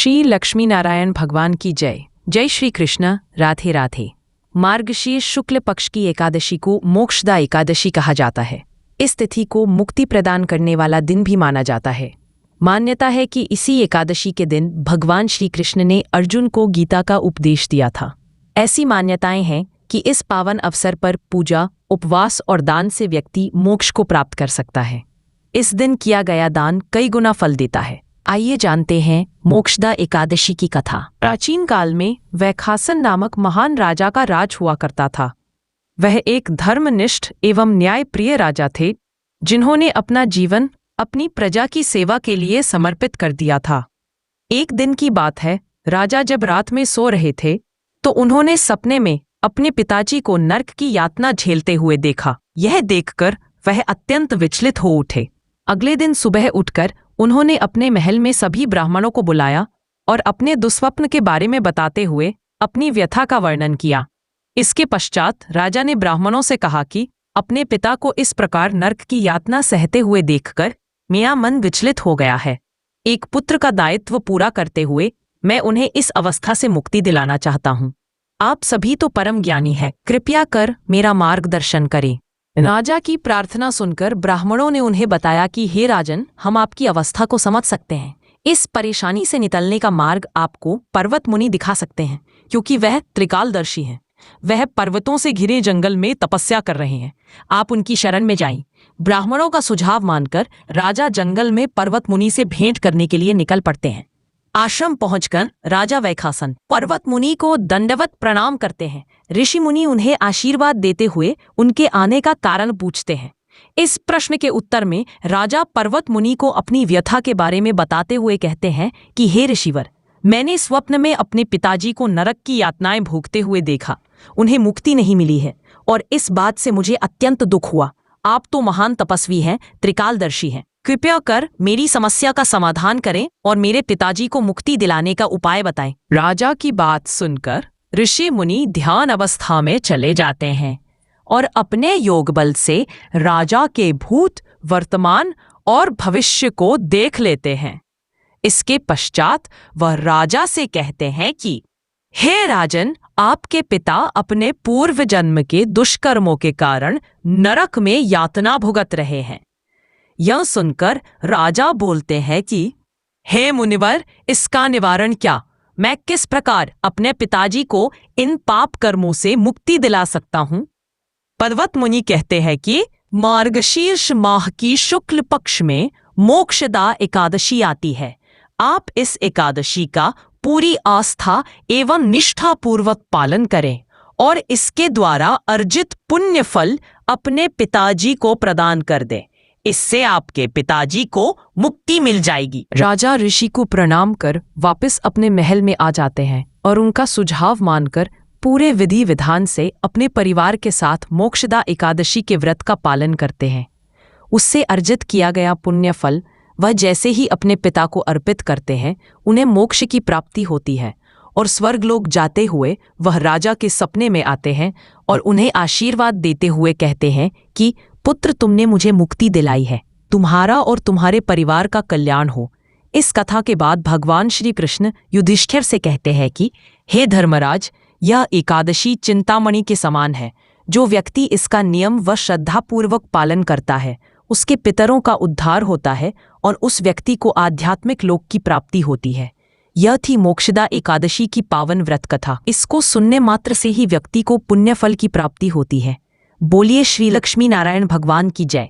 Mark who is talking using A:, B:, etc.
A: श्री लक्ष्मी नारायण भगवान की जय। जय श्री कृष्ण। राधे राधे। मार्गशीर्ष शुक्ल पक्ष की एकादशी को मोक्षदा एकादशी कहा जाता है। इस तिथि को मुक्ति प्रदान करने वाला दिन भी माना जाता है। मान्यता है कि इसी एकादशी के दिन भगवान श्री कृष्ण ने अर्जुन को गीता का उपदेश दिया था। ऐसी मान्यताएं हैं कि इस पावन अवसर पर पूजा, उपवास और दान से व्यक्ति मोक्ष को प्राप्त कर सकता है। इस दिन किया गया दान कई गुना फल देता है। आइए जानते हैं मोक्षदा एकादशी की कथा। प्राचीन काल में वैखासन नामक महान राजा का राज हुआ करता था। वह एक धर्मनिष्ठ एवं न्यायप्रिय राजा थे, जिन्होंने अपना जीवन अपनी प्रजा की सेवा के लिए समर्पित कर दिया था। एक दिन की बात है, राजा जब रात में सो रहे थे तो उन्होंने सपने में अपने पिताजी को नरक की यातना झेलते हुए देखा। यह देखकर वह अत्यंत विचलित हो उठे। अगले दिन सुबह उठकर उन्होंने अपने महल में सभी ब्राह्मणों को बुलाया और अपने दुस्वप्न के बारे में बताते हुए अपनी व्यथा का वर्णन किया। इसके पश्चात राजा ने ब्राह्मणों से कहा कि अपने पिता को इस प्रकार नरक की यातना सहते हुए देखकर मेरा मन विचलित हो गया है। एक पुत्र का दायित्व पूरा करते हुए मैं उन्हें इस अवस्था से मुक्ति दिलाना चाहता हूँ। आप सभी तो परम ज्ञानी हैं, कृपया कर मेरा मार्गदर्शन करें। राजा की प्रार्थना सुनकर ब्राह्मणों ने उन्हें बताया कि हे राजन, हम आपकी अवस्था को समझ सकते हैं। इस परेशानी से निकलने का मार्ग आपको पर्वत मुनि दिखा सकते हैं, क्योंकि वह त्रिकालदर्शी हैं। वह पर्वतों से घिरे जंगल में तपस्या कर रहे हैं। आप उनकी शरण में जाएं। ब्राह्मणों का सुझाव मानकर राजा जंगल में पर्वत मुनि से भेंट करने के लिए निकल पड़ते हैं। आश्रम पहुंचकर राजा वैखासन पर्वत मुनि को दंडवत प्रणाम करते हैं। ऋषि मुनि उन्हें आशीर्वाद देते हुए उनके आने का कारण पूछते हैं। इस प्रश्न के उत्तर में राजा पर्वत मुनि को अपनी व्यथा के बारे में बताते हुए कहते हैं कि हे ऋषिवर, मैंने स्वप्न में अपने पिताजी को नरक की यातनाएं भोगते हुए देखा। उन्हें मुक्ति नहीं मिली है और इस बात से मुझे अत्यंत दुख हुआ। आप तो महान तपस्वी हैं, त्रिकालदर्शी हैं। कृपया कर मेरी समस्या का समाधान करें और मेरे पिताजी को मुक्ति दिलाने का उपाय बताएं। राजा की बात सुनकर ऋषि मुनि ध्यान अवस्था में चले जाते हैं और अपने योग बल से राजा के भूत, वर्तमान और भविष्य को देख लेते हैं। इसके पश्चात वह राजा से कहते हैं कि हे राजन, आपके पिता अपने पूर्व जन्म के दुष्कर्मों के कारण नरक में यातना भुगत रहे हैं। यह सुनकर राजा बोलते हैं कि हे मुनिवर, इसका निवारण क्या? मैं किस प्रकार अपने पिताजी को इन पाप कर्मों से मुक्ति दिला सकता हूँ? पर्वत मुनि कहते हैं कि मार्गशीर्ष माह की शुक्ल पक्ष में मोक्षदा एकादशी आती है। आप इस एकादशी का पूरी आस्था एवं निष्ठा पूर्वक पालन करें और इसके द्वारा अर्जित पुण्य फल अपने पिताजी को प्रदान कर दें। इससे आपके पिताजी को मुक्ति मिल जाएगी। राजा ऋषि को प्रणाम कर वापस अपने महल में आ जाते हैं और उनका सुझाव मानकर पूरे विधि विधान से अपने परिवार के साथ मोक्षदा एकादशी के व्रत का पालन करते हैं। उससे अर्जित किया गया पुण्य फल वह जैसे ही अपने पिता को अर्पित करते हैं, उन्हें मोक्ष की प्राप्ति होती है और स्वर्गलोक जाते हुए वह राजा के सपने में आते हैं और उन्हें आशीर्वाद देते हुए कहते हैं कि पुत्र, तुमने मुझे मुक्ति दिलाई है। तुम्हारा और तुम्हारे परिवार का कल्याण हो। इस कथा के बाद भगवान श्री कृष्ण युधिष्ठिर से कहते हैं कि हे धर्मराज, यह एकादशी चिंतामणि के समान है। जो व्यक्ति इसका नियम व श्रद्धापूर्वक पालन करता है, उसके पितरों का उद्धार होता है और उस व्यक्ति को आध्यात्मिक लोक की प्राप्ति होती है। यह थी मोक्षदा एकादशी की पावन व्रत कथा। इसको सुनने मात्र से ही व्यक्ति को पुण्य फल की प्राप्ति होती है। बोलिए श्री लक्ष्मी नारायण भगवान की जय।